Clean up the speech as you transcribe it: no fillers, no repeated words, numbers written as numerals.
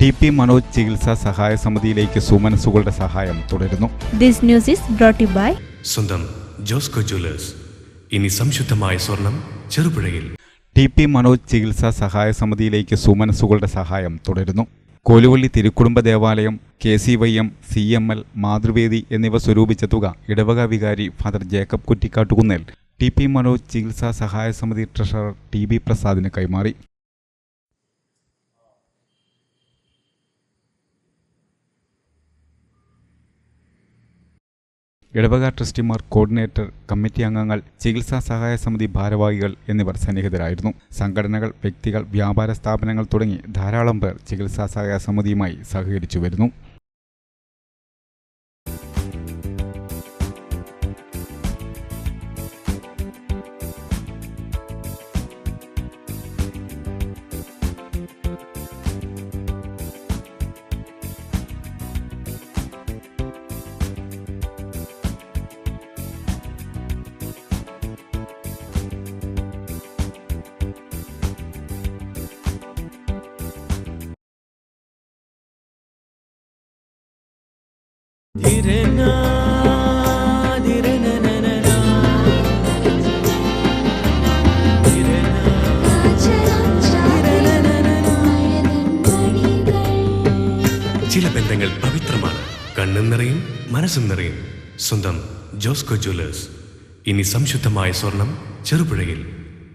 TP. Manoj ചികിത്സാ സഹായ സമിതിയിലേക്ക് സുമനസ്സുകളുടെ സഹായം തുടരുന്നു. This news is brought by സ്വന്തം ജോസ്കോ ജ്വല്ലേഴ്സ്. ഇനി സംശുദ്ധമായ സ്വർണം ചെറുപുഴയിൽ. ടി.പി. മനോജ് ചികിത്സാ സഹായ സമിതിയിലേക്ക് സുമനസ്സുകളുടെ സഹായം തുടരുന്നു. കോലുവള്ളി തിരുക്കുടുംബ ദേവാലയം, KCYM, CML, മാതൃവേദി എന്നിവ സ്വരൂപിച്ച തുക ഇടവക വികാരി father Jacob Kuttikkattukunnel TP. Manoj ചികിത്സാ സഹായ സമിതി ട്രഷറർ TB പ്രസാദിന് കൈമാറി. ഇടവക ട്രസ്റ്റിമാർ, കോർഡിനേറ്റർ, കമ്മിറ്റി അംഗങ്ങൾ, ചികിത്സാ സഹായ സമിതി ഭാരവാഹികൾ എന്നിവർ സന്നിഹിതരായിരുന്നു. സംഘടനകൾ, വ്യക്തികൾ, വ്യാപാര സ്ഥാപനങ്ങൾ തുടങ്ങി ധാരാളം പേർ ചികിത്സാ സഹായ സമിതിയുമായി സഹകരിച്ചു വരുന്നു. ചില ബന്ധങ്ങൾ പവിത്രമാണ്. കണ്ണും നിറയും, മനസ്സും നിറയും. സ്വന്തം ജോസ്കോ ജ്വല്ലേഴ്സ്. ഇനി സംശുദ്ധമായ സ്വർണം ചെറുപുഴയിൽ.